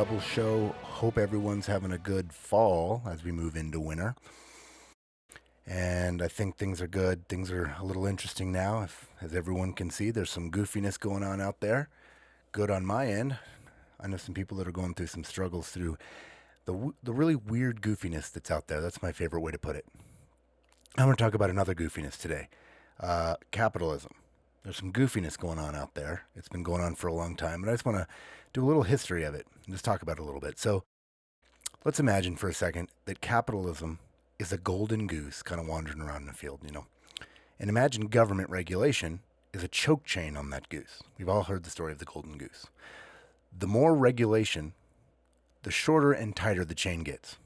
double show. Hope everyone's having a good fall as we move into winter. And I think things are good. Things are a little interesting now. As everyone can see, there's some goofiness going on out there. Good on my end. I know some people that are going through some struggles through the really weird goofiness that's out there. That's my favorite way to put it. I'm going to talk about another goofiness today. Capitalism. There's some goofiness going on out there. It's been going on for a long time, and I just want to do a little history of it and just talk about it a little bit. So let's imagine for a second that capitalism is a golden goose kind of wandering around in the field, And imagine government regulation is a choke chain on that goose. We've all heard the story of the golden goose. The more regulation, the shorter and tighter the chain gets.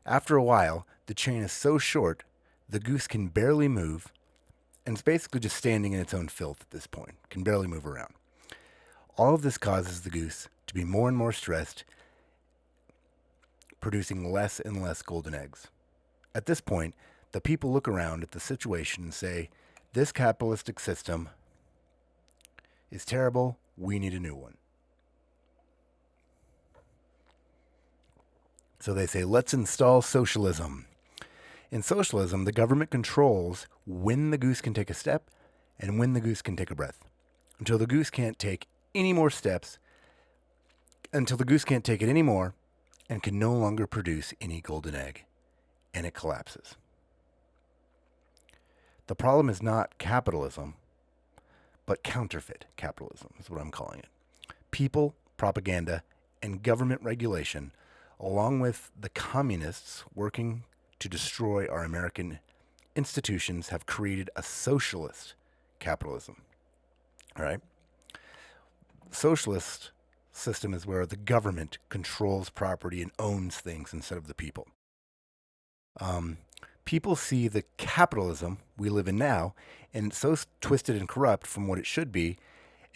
After a while, the chain is so short, the goose can barely move, and it's basically just standing in its own filth at this point, can barely move around. All of this causes the goose to be more and more stressed, producing less and less golden eggs. At this point, the people look around at the situation and say, this capitalistic system is terrible, we need a new one. So they say, let's install socialism. In socialism, the government controls when the goose can take a step and when the goose can take a breath. Until the goose can't take any more steps, until the goose can't take it anymore and can no longer produce any golden egg, and it collapses. The problem is not capitalism, but counterfeit capitalism is what I'm calling it. People, propaganda, and government regulation, along with the communists working to destroy our American institutions, have created a socialist capitalism. All right? Socialist system is where the government controls property and owns things instead of the people. People see the capitalism we live in now, and it's so twisted and corrupt from what it should be,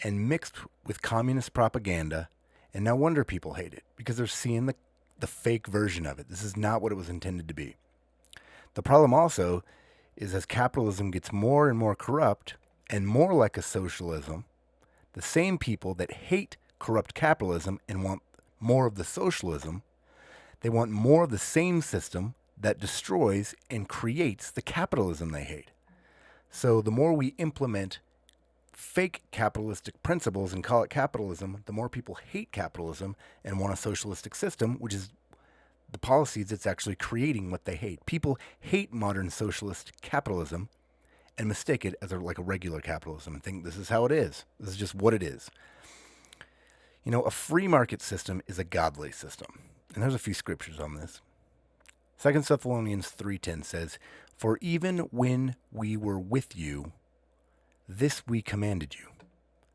and mixed with communist propaganda, and no wonder people hate it, because they're seeing the fake version of it. This is not what it was intended to be. The problem also is as capitalism gets more and more corrupt and more like a socialism, the same people that hate corrupt capitalism and want more of the socialism, they want more of the same system that destroys and creates the capitalism they hate. So the more we implement fake capitalistic principles and call it capitalism, the more people hate capitalism and want a socialistic system, which is the policies that's actually creating what they hate. People hate modern socialist capitalism and mistake it as like a regular capitalism and think this is how it is. This is just what it is. A free market system is a godly system. And there's a few scriptures on this. 2 Thessalonians 3:10 says, "For even when we were with you, this we commanded you,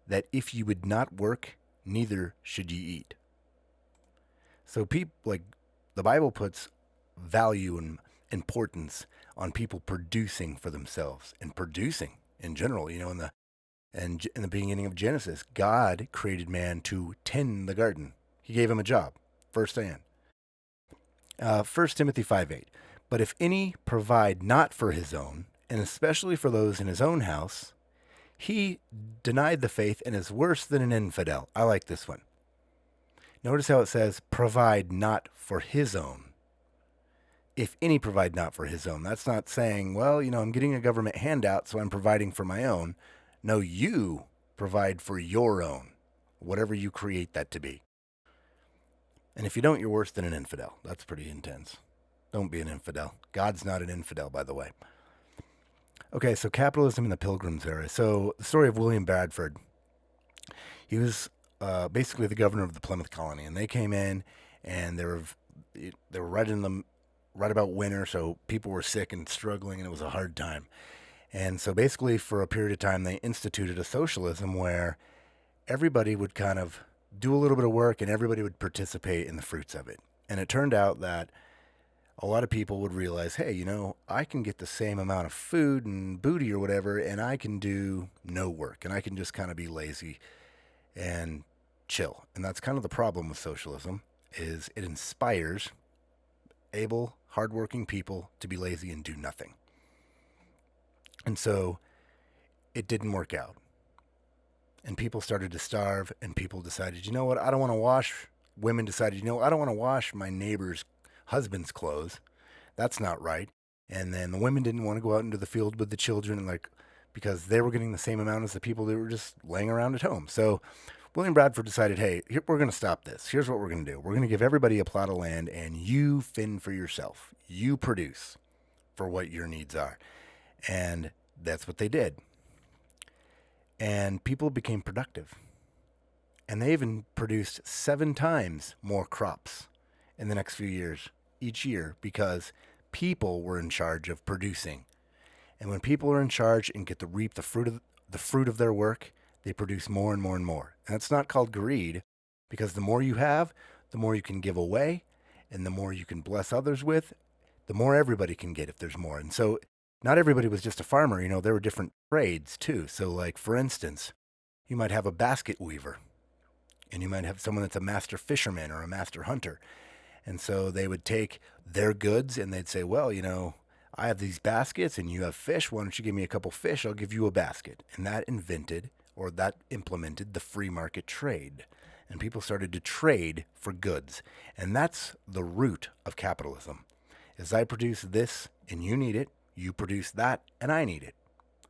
that if you would not work, neither should ye eat." So the Bible puts value and importance on people producing for themselves and producing in general. In the beginning of Genesis, God created man to tend the garden. He gave him a job, first hand. 1 Timothy 5:8. "But if any provide not for his own, and especially for those in his own house, he denied the faith and is worse than an infidel." I like this one. Notice how it says, provide not for his own. If any provide not for his own. That's not saying, well, I'm getting a government handout, so I'm providing for my own. No, you provide for your own, whatever you create that to be. And if you don't, you're worse than an infidel. That's pretty intense. Don't be an infidel. God's not an infidel, by the way. Okay, so capitalism in the Pilgrim's era. So the story of William Bradford. He was basically the governor of the Plymouth colony, and they came in, and they were right about winter, so people were sick and struggling, and it was a hard time. And so basically, for a period of time, they instituted a socialism where everybody would kind of do a little bit of work and everybody would participate in the fruits of it. And it turned out that a lot of people would realize, hey, I can get the same amount of food and booty or whatever, and I can do no work, and I can just kind of be lazy and chill. And that's kind of the problem with socialism, is it inspires able, hardworking people to be lazy and do nothing. And so it didn't work out. And people started to starve, and people decided, you know what, I don't want to wash women decided, I don't want to wash my neighbor's husband's clothes. That's not right. And then the women didn't want to go out into the field with the children, because they were getting the same amount as the people that were just laying around at home. So William Bradford decided, hey, we're going to stop this. Here's what we're going to do. We're going to give everybody a plot of land, and you fend for yourself. You produce for what your needs are. And that's what they did. And people became productive. And they even produced 7 times more crops in the next few years, each year, because people were in charge of producing. And when people are in charge and get to reap the fruit of their work, they produce more and more and more. And it's not called greed, because the more you have, the more you can give away, and the more you can bless others with, the more everybody can get if there's more. And so not everybody was just a farmer. There were different trades too. So for instance, you might have a basket weaver, and you might have someone that's a master fisherman or a master hunter. And so they would take their goods and they'd say, well, I have these baskets and you have fish. Why don't you give me a couple fish? I'll give you a basket. And that implemented the free market trade. And people started to trade for goods. And that's the root of capitalism. Is I produce this and you need it. You produce that and I need it.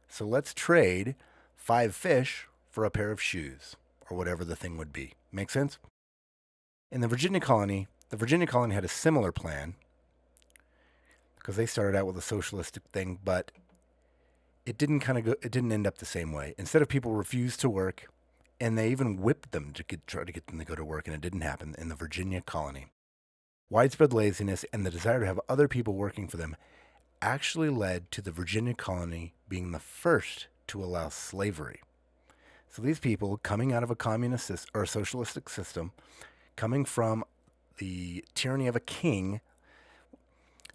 So let's trade 5 fish for a pair of shoes or whatever the thing would be. Make sense? In the Virginia colony had a similar plan, because they started out with a socialistic thing, but it didn't end up the same way. Instead of people refused to work, and they even whipped them to try to get them to go to work, and it didn't happen in the Virginia colony. Widespread laziness and the desire to have other people working for them actually led to the Virginia colony being the first to allow slavery. So these people coming out of a communist or a socialistic system, coming from the tyranny of a king,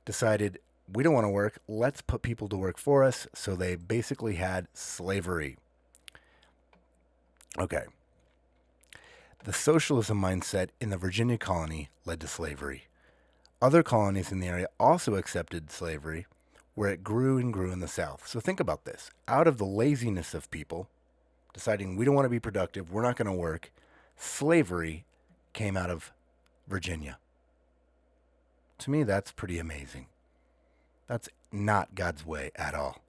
decided, we don't want to work, let's put people to work for us. So they basically had slavery. Okay. The socialism mindset in the Virginia colony led to slavery. Other colonies in the area also accepted slavery, where it grew and grew in the South. So think about this. Out of the laziness of people deciding we don't want to be productive, we're not going to work, slavery came out of Virginia. To me, that's pretty amazing. That's not God's way at all.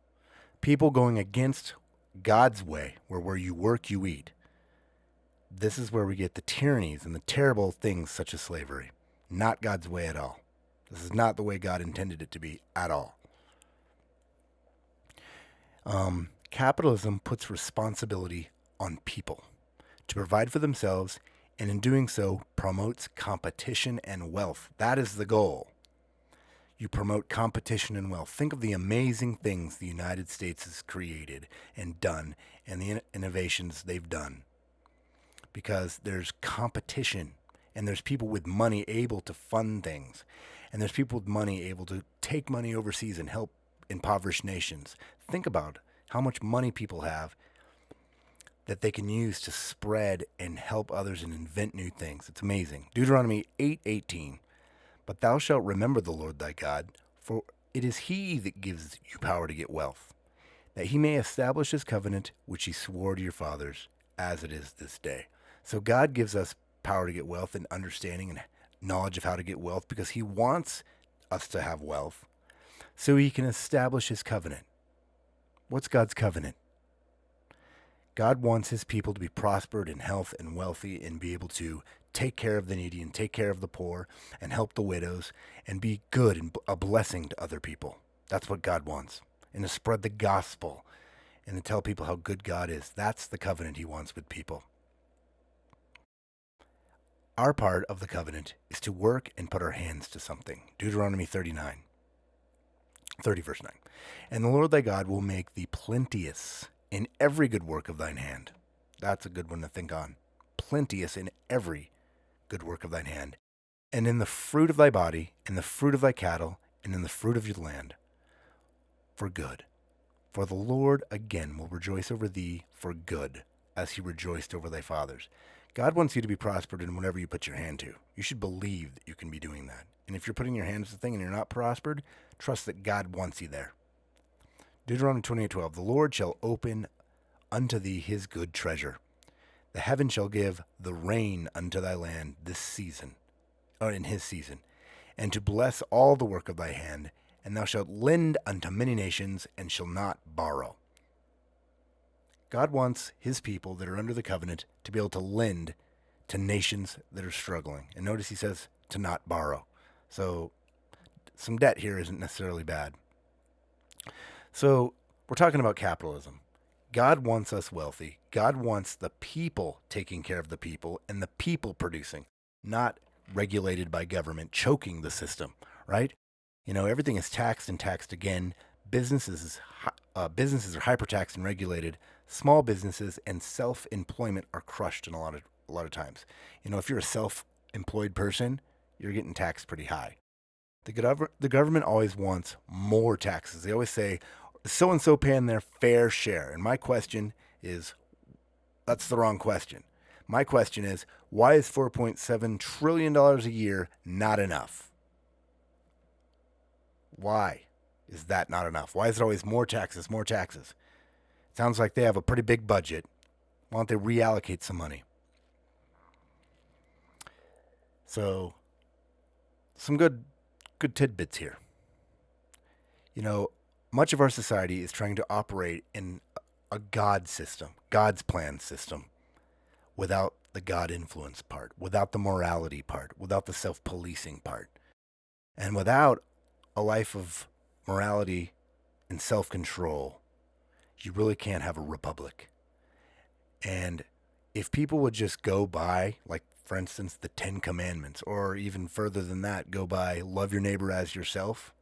People going against God's way, where you work, you eat. This is where we get the tyrannies and the terrible things such as slavery. Not God's way at all. This is not the way God intended it to be at all. Capitalism puts responsibility on people to provide for themselves, and in doing so, promotes competition and wealth. That is the goal. You promote competition and wealth. Think of the amazing things the United States has created and done, and the innovations they've done. Because there's competition, and there's people with money able to fund things, and there's people with money able to take money overseas and help impoverished nations. Think about how much money people have that they can use to spread and help others and invent new things. It's amazing. Deuteronomy 8:18. But thou shalt remember the Lord thy God, for it is he that gives you power to get wealth, that he may establish his covenant, which he swore to your fathers, as it is this day. So God gives us power to get wealth and understanding and knowledge of how to get wealth, because he wants us to have wealth so he can establish his covenant. What's God's covenant? God wants his people to be prospered in health and wealthy and be able to take care of the needy and take care of the poor and help the widows and be good and a blessing to other people. That's what God wants. And to spread the gospel and to tell people how good God is. That's the covenant he wants with people. Our part of the covenant is to work and put our hands to something. Deuteronomy 30 verse 9. And the Lord thy God will make thee plenteous in every good work of thine hand. That's a good one to think on. Plenteous in every good work of thine hand, and in the fruit of thy body, in the fruit of thy cattle, and in the fruit of your land, for good. For the Lord again will rejoice over thee for good, as he rejoiced over thy fathers. God wants you to be prospered in whatever you put your hand to. You should believe that you can be doing that. And if you're putting your hands to the thing and you're not prospered, trust that God wants you there. Deuteronomy 28:12. The Lord shall open unto thee his good treasure, The heaven shall give the rain unto thy land this season, or in his season, and to bless all the work of thy hand, and thou shalt lend unto many nations, and shall not borrow. God wants his people that are under the covenant to be able to lend to nations that are struggling. And notice he says to not borrow. So some debt here isn't necessarily bad. So we're talking about capitalism. God wants us wealthy. God wants the people taking care of the people and the people producing, not regulated by government, choking the system, right? Everything is taxed and taxed again. Businesses are hyper-taxed and regulated. Small businesses and self-employment are crushed in a lot of times. If you're a self-employed person, you're getting taxed pretty high. The government always wants more taxes. They always say, so-and-so paying their fair share. And my question is, that's the wrong question. My question is, why is $4.7 trillion a year not enough? Why is that not enough? Why is it always more taxes, more taxes? It sounds like they have a pretty big budget. Why don't they reallocate some money? So, some good tidbits here. Much of our society is trying to operate in a God system, God's plan system, without the God influence part, without the morality part, without the self-policing part, and without a life of morality and self-control. You really can't have a republic. And if people would just go by, like, for instance, the 10 Commandments, or even further than that, go by love your neighbor as yourself,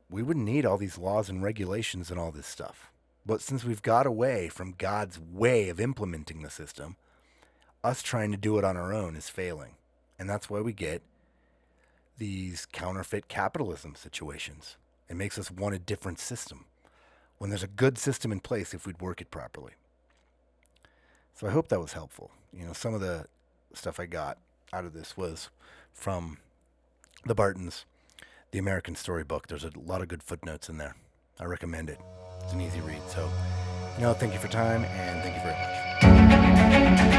we wouldn't need all these laws and regulations and all this stuff. But since we've got away from God's way of implementing the system, us trying to do it on our own is failing. And that's why we get these counterfeit capitalism situations. It makes us want a different system, when there's a good system in place if we'd work it properly. So I hope that was helpful. Some of the stuff I got out of this was from the Bartons, The American Storybook. There's a lot of good footnotes in there. I recommend it. It's an easy read. So, thank you for your time, and thank you very much.